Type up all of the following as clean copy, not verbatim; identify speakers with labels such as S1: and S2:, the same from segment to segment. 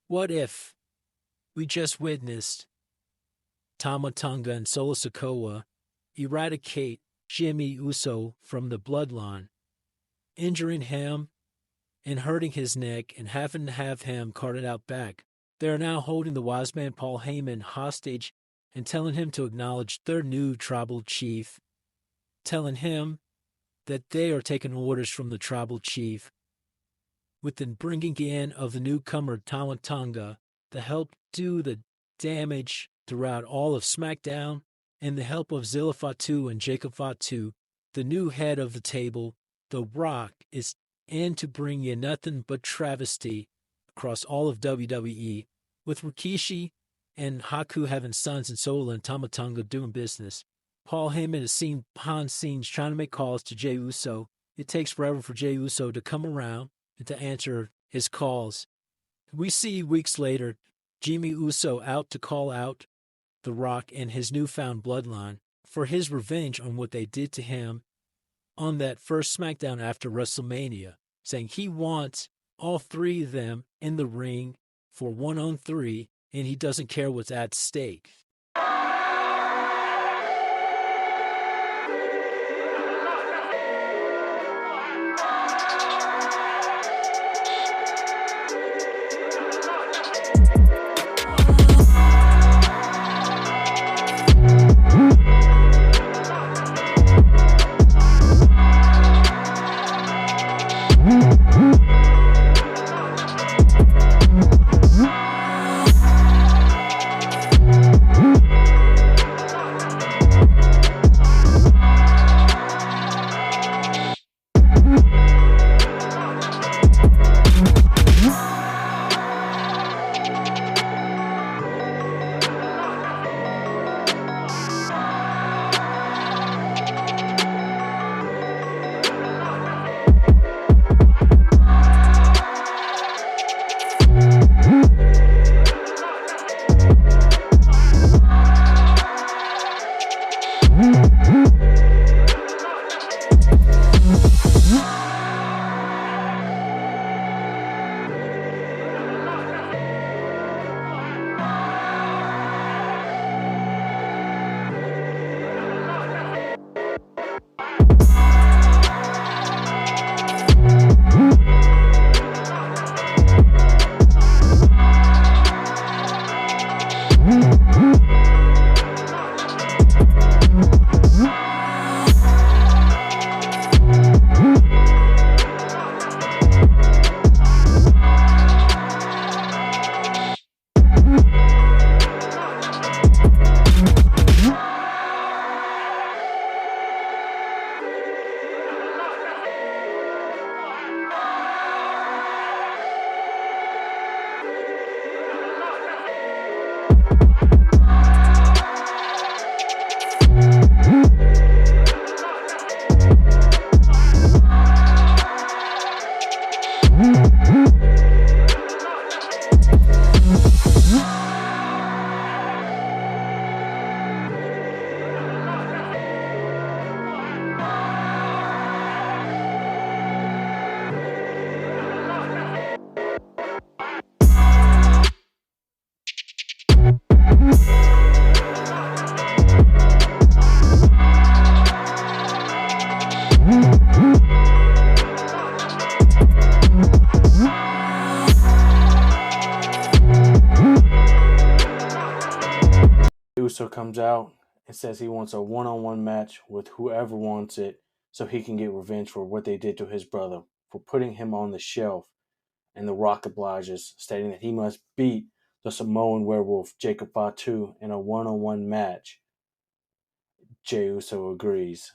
S1: What if we just witnessed Tama Tonga and Solo Sikoa eradicate Jimmy Uso from the Bloodline, injuring him and hurting his neck and having to have him carted out back? They are now holding the wise man Paul Heyman hostage and telling him to acknowledge their new tribal chief, telling him that they are taking orders from the tribal chief, with the bringing in of the newcomer Tama Tonga to help do the damage throughout all of SmackDown, and the help of Zilla Fatu and Jacob Fatu, the new head of the table. The Rock is in to bring in nothing but travesty across all of WWE, with Rikishi and Haku having sons and Solo and Tama Tonga doing business. Paul Heyman is seen behind scenes trying to make calls to Jey Uso. It takes forever for Jey Uso to come around and to answer his calls. We see weeks later Jimmy Uso out to call out The Rock and his newfound bloodline for his revenge on what they did to him on that first SmackDown after WrestleMania, saying he wants all three of them in the ring for 1-on-3, and he doesn't care what's at stake.
S2: Uso comes out and says he wants a one-on-one match with whoever wants it so he can get revenge for what they did to his brother, for putting him on the shelf. And The Rock obliges, stating that he must beat the Samoan werewolf Jacob Fatu in a one-on-one match. Jey Uso agrees.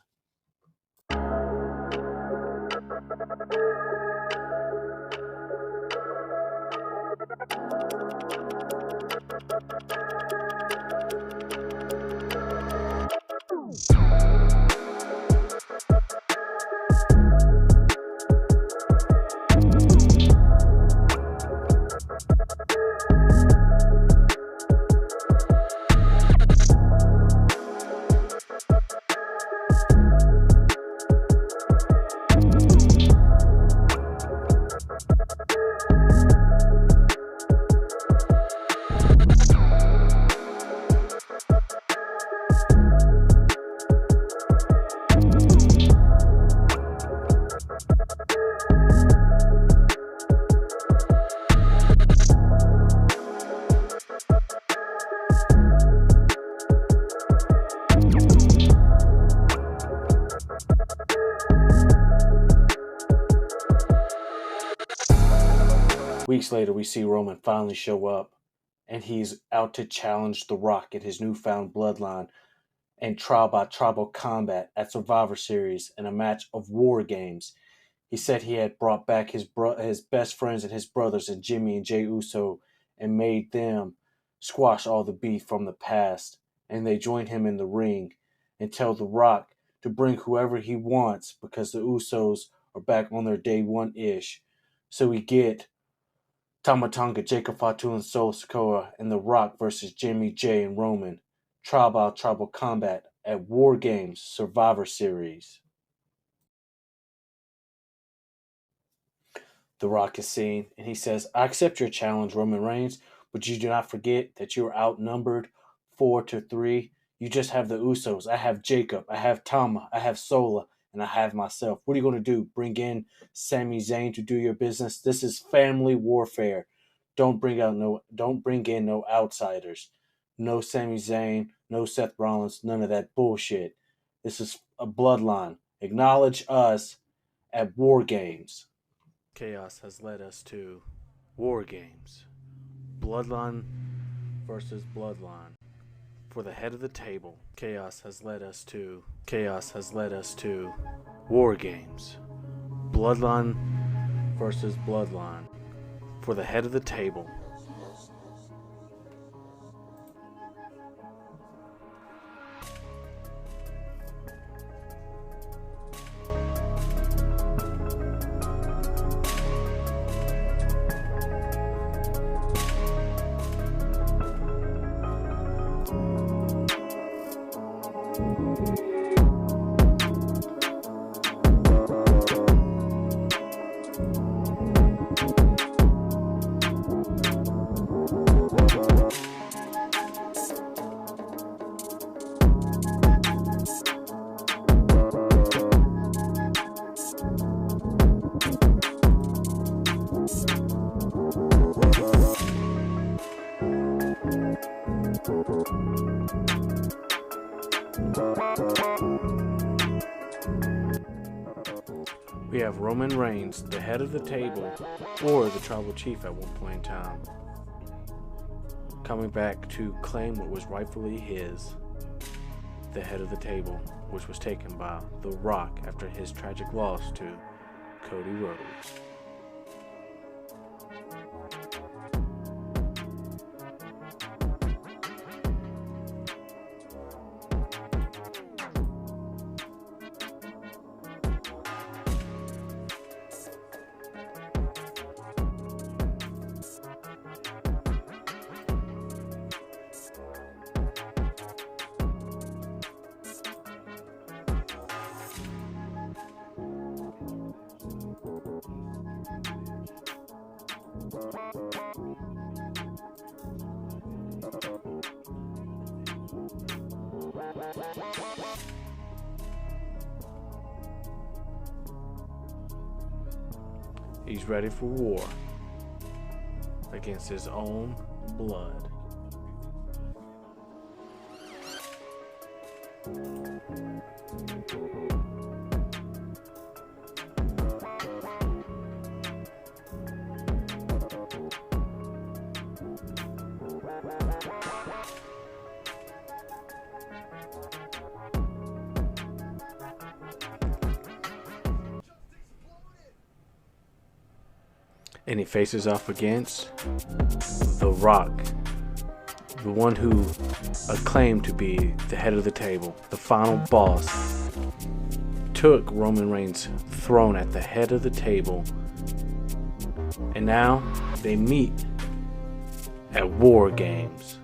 S2: weeks later, we see Roman finally show up, and he's out to challenge The Rock in his newfound bloodline and trial by tribal combat at Survivor Series in a match of War Games. He said he had brought back his best friends and his brothers and Jimmy and Jey Uso and made them squash all the beef from the past. And they join him in the ring and tell The Rock to bring whoever he wants because the Usos are back on their day one-ish. So we get Tama Tonga, Jacob Fatu, and Solo Sikoa, and The Rock versus Jimmy, Jay, and Roman. Tribal combat at War Games Survivor Series. The Rock is seen, and he says, I accept your challenge, Roman Reigns, but you do not forget that you are outnumbered 4-3. You just have the Usos. I have Jacob. I have Tama. I have Sola. And I have myself. What are you going to do? Bring in Sami Zayn to do your business? This is family warfare. Don't bring in no outsiders. No Sami Zayn, no Seth Rollins, none of that bullshit. This is a bloodline. Acknowledge us at War Games. Chaos has led us to War Games. Bloodline versus Bloodline. For the head of the table, Chaos has led us to War Games. Bloodline versus Bloodline. For the head of the table. We have Roman Reigns, the head of the table, or the tribal chief at one point in time, coming back to claim what was rightfully his, the head of the table, which was taken by The Rock after his tragic loss to Cody Rhodes. He's ready for war against his own blood. And he faces off against The Rock, the one who acclaimed to be the head of the table, the final boss, took Roman Reigns' throne at the head of the table, and now they meet at War Games.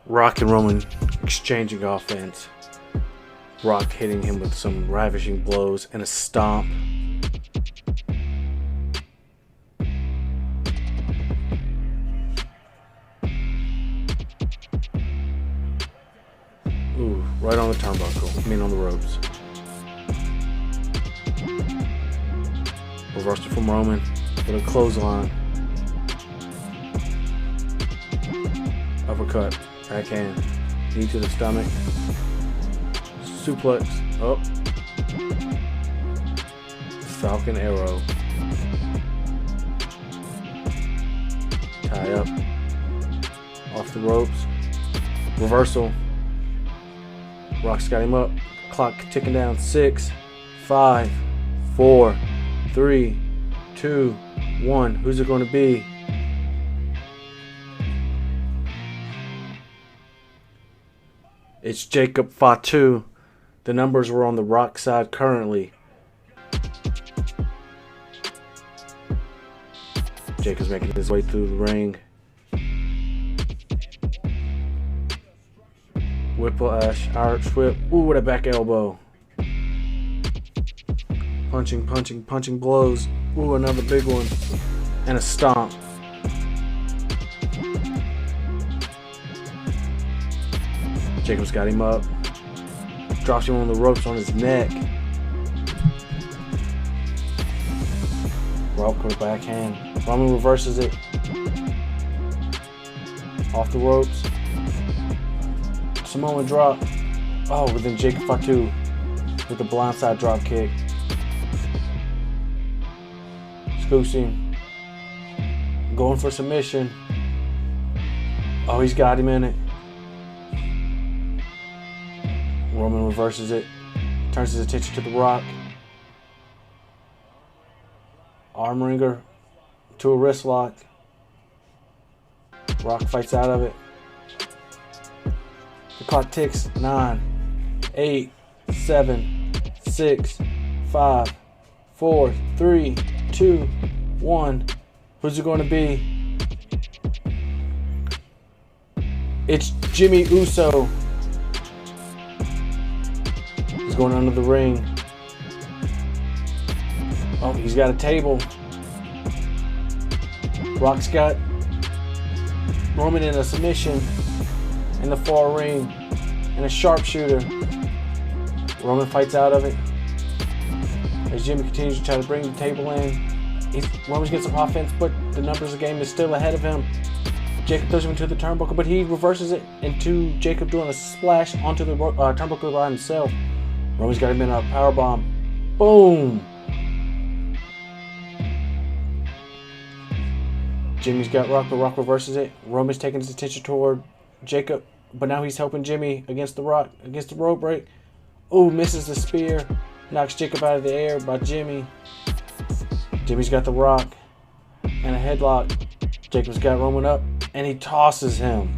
S2: Rock and Roman exchanging offense. Rock hitting him with some ravishing blows and a stomp. Ooh, right on the turnbuckle. I mean on the ropes. Reversal from Roman with a clothesline. Uppercut. Backhand. Knee to the stomach. Suplex. Oh. Falcon Arrow. Tie up. Off the ropes. Reversal. Rock's got him up. Clock ticking down. 6, 5, 4, 3, 2, 1. Who's it going to be? It's Jacob Fatu. The numbers were on the Rock side currently. Jacob's making his way through the ring. Whiplash, Irish whip. Ooh, what a back elbow. Punching blows. Ooh, another big one. And a stomp. Jacob's got him up. Drops him on the ropes on his neck. Rope with a backhand. Roman reverses it. Off the ropes. Samoan drop. Oh, but then Jacob Fatu with the blindside drop kick. Scoops him. Going for submission. Oh, he's got him in it. Roman reverses it. Turns his attention to the Rock. Arm wringer to a wrist lock. Rock fights out of it. The clock ticks. 9, 8, 7, 6, 5, 4, 3, 2, 1. Who's it going to be? It's Jimmy Uso. He's going under the ring. Oh, he's got a table. Rock's got Roman in a submission in the far ring and a sharpshooter. Roman fights out of it as Jimmy continues to try to bring the table in. Roman's getting some offense, but the numbers of the game is still ahead of him. Jacob throws him into the turnbuckle, but he reverses it into Jacob doing a splash onto the turnbuckle by himself. Roman's got him in a powerbomb. Boom! Jimmy's got Rock, but Rock reverses it. Roman's taking his attention toward Jacob, but now he's helping Jimmy against the Rock, against the rope break. Oh, misses the spear. Knocks Jacob out of the air by Jimmy. Jimmy's got the Rock and a headlock. Jacob's got Roman up, and he tosses him.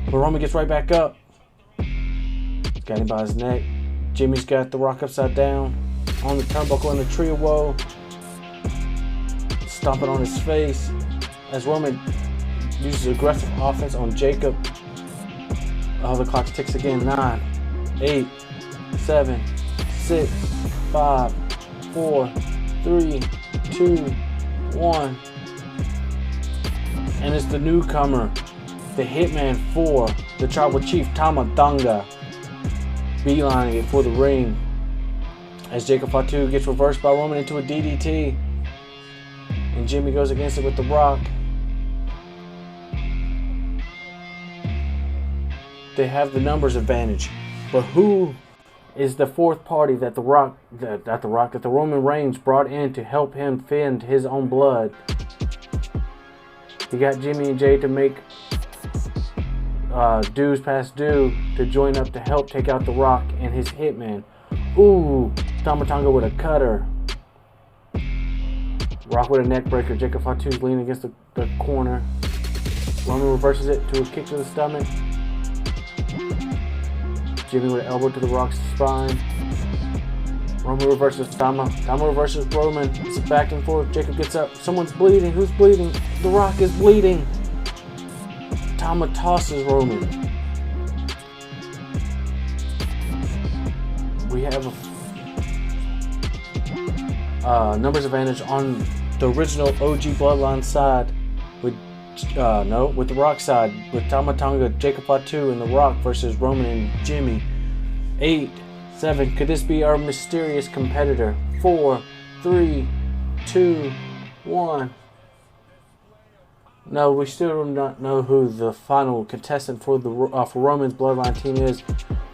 S2: But Roman gets right back up. He's got him by his neck. Jimmy's got the Rock upside down on the turnbuckle in the tree of woe. Stomping on his face as Roman uses aggressive offense on Jacob. Oh, the clock ticks again. 9, 8, 7, 6, 5, 4, 3, 2, 1. And it's the newcomer, the Hitman 4, the Tribal Chief Tama Tonga, beelining it for the ring as Jacob Fatu gets reversed by Roman into a DDT. And Jimmy goes against it with the Rock. They have the numbers advantage. But who is the fourth party that the Roman Reigns brought in to help him fend his own blood? He got Jimmy and Jay to make dues past due to join up to help take out The Rock and his hitman. Ooh, Tama Tonga with a cutter. Rock with a neck breaker. Jacob Fatu's leaning against the corner. Roman reverses it to a kick to the stomach. Jimmy with an elbow to The Rock's spine. Roman reverses Tama. Tama reverses Roman. It's a back and forth. Jacob gets up. Someone's bleeding. Who's bleeding? The Rock is bleeding. Tama tosses Roman. We have a numbers advantage on the original OG Bloodline side with with the Rock side with Tama Tonga, Jacob Fatu, and The Rock versus Roman and Jimmy. 8, 7. Could this be our mysterious competitor? 4, 3, 2, 1. No, we still do not know who the final contestant for Roman's Bloodline team is.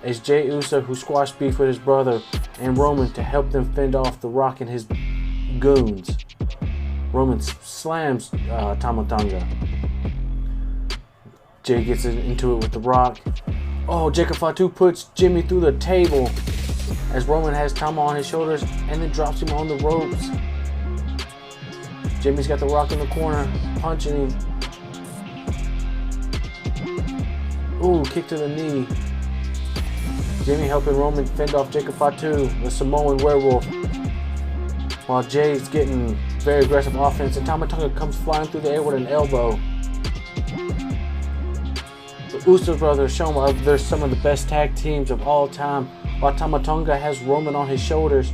S2: It's Jey Uso, who squashed beef with his brother and Roman to help them fend off The Rock and his goons. Roman slams Tama Tonga. Jey gets into it with The Rock. Oh, Jacob Fatu puts Jimmy through the table as Roman has Tama on his shoulders and then drops him on the ropes. Jimmy's got The Rock in the corner, punching him. Ooh, kick to the knee. Jimmy helping Roman fend off Jacob Fatu, the Samoan werewolf. While Jay's getting very aggressive offense, and Tama Tonga comes flying through the air with an elbow. The Uso brothers show why they're some of the best tag teams of all time, while Tama Tonga has Roman on his shoulders.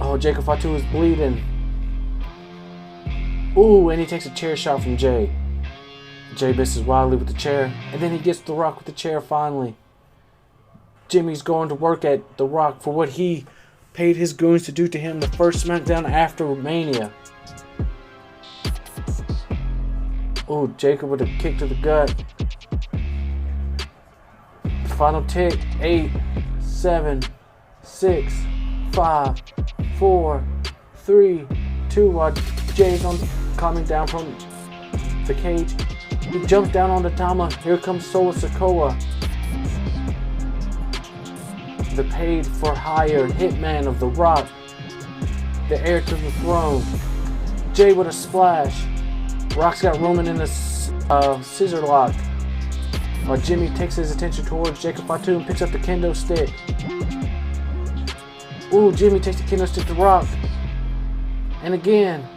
S2: Oh, Jacob Fatu is bleeding. Ooh, and he takes a chair shot from Jey. Jey misses wildly with the chair, and then he gets The Rock with the chair finally. Jimmy's going to work at The Rock for what he paid his goons to do to him the first SmackDown after Mania. Oh, Jacob with a kick to the gut. Final tick. 8, 7, 6, 5, 4, 3, 2. While Jay's coming down from the cage, he jumps down on the Tama. Here comes Solo Sikoa, the paid for hire hitman of The Rock, the heir to the throne. Jey with a splash. Rock's got Roman in a scissor lock, while Jimmy takes his attention towards Jacob Fatu and picks up the kendo stick. Ooh, Jimmy takes the kendo stick to Rock. And again.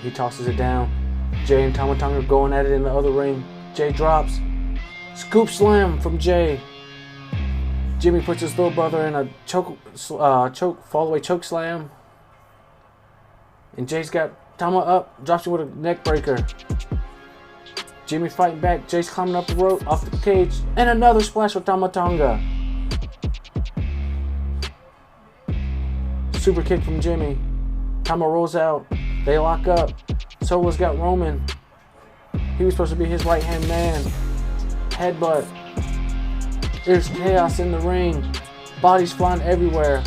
S2: He tosses it down. Jey and Tama Tonga are going at it in the other ring. Jey drops. Scoop slam from Jey. Jimmy puts his little brother in a fall away choke slam. And Jay's got Tama up, drops him with a neck breaker. Jimmy fighting back. Jay's climbing up the rope, off the cage, and another splash with Tama Tonga. Super kick from Jimmy. Tama rolls out. They lock up. Solo's got Roman. He was supposed to be his right-hand man. Headbutt. There's chaos in the ring. Bodies flying everywhere.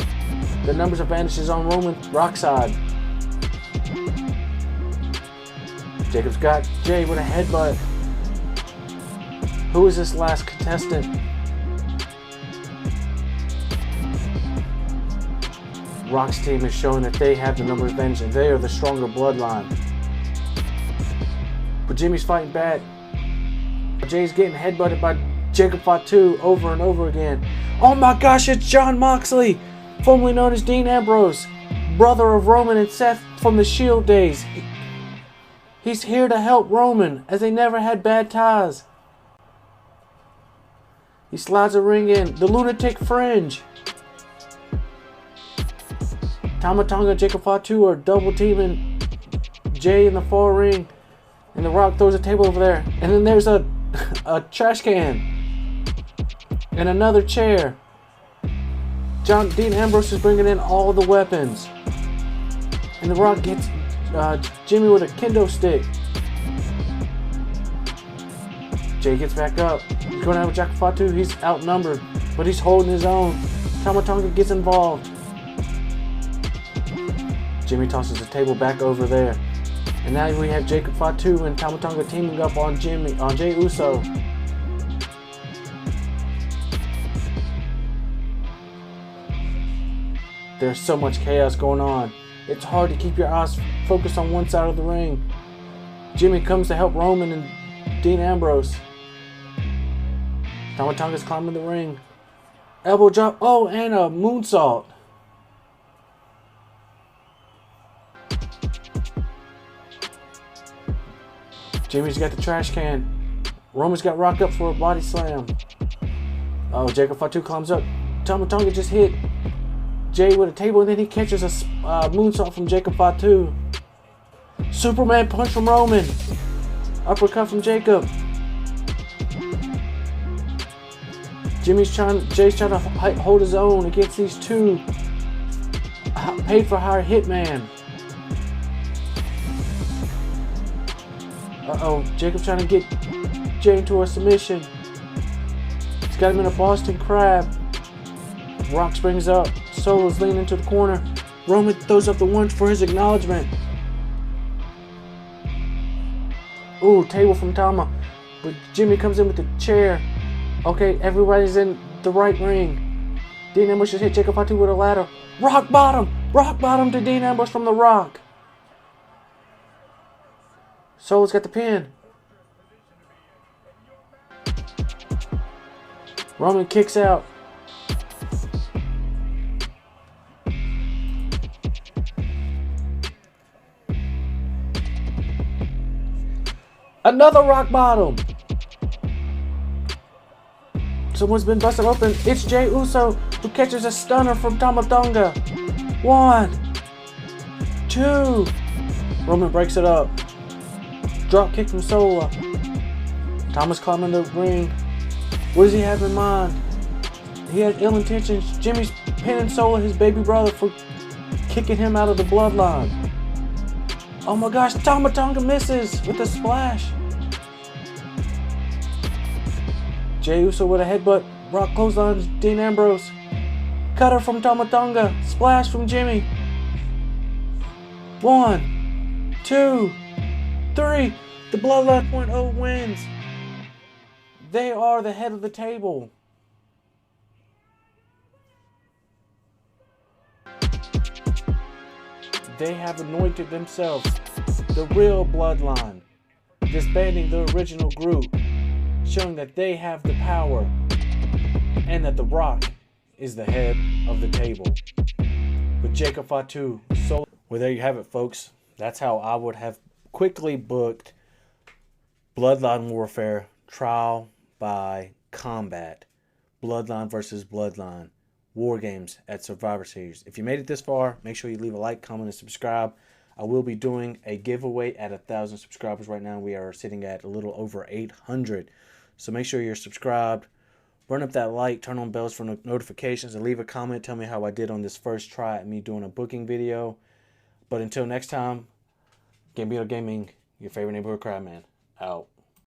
S2: The numbers advantage is on Roman Rock side. Jacob's got Jey with a headbutt. Who is this last contestant? Rock's team is showing that they have the numbers advantage and they are the stronger bloodline. But Jimmy's fighting back. Jay's getting headbutted by Jacob Fatu over and over again. Oh my gosh, it's Jon Moxley, formerly known as Dean Ambrose, brother of Roman and Seth from the Shield days. He's here to help Roman, as they never had bad ties. He slides a ring in. The Lunatic Fringe. Tama Tonga and Jacob Fatu are double teaming Jey in the far ring. And The Rock throws a table over there. And then there's a trash can. And another chair. Dean Ambrose is bringing in all the weapons. And The Rock gets Jimmy with a kendo stick. Jey gets back up. He's going out with Jacob Fatu. He's outnumbered, but he's holding his own. Tama Tonga gets involved. Jimmy tosses the table back over there. And now we have Jacob Fatu and Tama Tonga teaming up on Jey Uso. There's so much chaos going on. It's hard to keep your eyes focused on one side of the ring. Jimmy comes to help Roman and Dean Ambrose. Tama Tonga's climbing the ring. Elbow drop. Oh, and a moonsault. Jimmy's got the trash can. Roman's got rocked up for a body slam. Oh, Jacob Fatu climbs up. Tama Tonga just hit Jay with a table, and then he catches a moonsault from Jacob Fatu. Superman punch from Roman. Uppercut from Jacob. Jay's trying to hold his own against these two paid for hire hitman. Uh-oh, Jacob's trying to get Jay into a submission. He's got him in a Boston Crab. Rock springs up. Solo's leaning into the corner. Roman throws up the one for his acknowledgement. Ooh, table from Tama. But Jimmy comes in with the chair. Okay, everybody's in the right ring. Dean Ambrose just hit Jacob Fatu with a ladder. Rock bottom! Rock bottom to Dean Ambrose from the Rock. Solo's got the pin. Roman kicks out. Another rock bottom. Someone's been busted open. It's Jey Uso who catches a stunner from Tama Tonga. 1, 2. Roman breaks it up. Drop kick from Solo. Tama's climbing the ring. What does he have in mind? He has ill intentions. Jimmy's pinning Solo, his baby brother, for kicking him out of the bloodline. Oh my gosh, Tama Tonga misses with a splash. Jey Uso with a headbutt. Rock clotheslines Dean Ambrose. Cutter from Tama Tonga. Splash from Jimmy. 1, 2, 3. The Bloodline 2.0 wins. They are the head of the table. They have anointed themselves the real Bloodline, disbanding the original group, showing that they have the power and that The Rock is the head of the table. With Jacob Fatu, Solo. Well, there you have it, folks. That's how I would have quickly booked Bloodline Warfare Trial by Combat. Bloodline versus Bloodline. War Games at Survivor Series. If you made it this far, make sure you leave a like, comment, and subscribe. I will be doing a giveaway at 1,000 subscribers right now. We are sitting at a little over 800. So make sure you're subscribed. Burn up that like, turn on bells for notifications, and leave a comment. Tell me how I did on this first try at me doing a booking video. But until next time, Gambino Gaming, your favorite neighborhood crab man, out.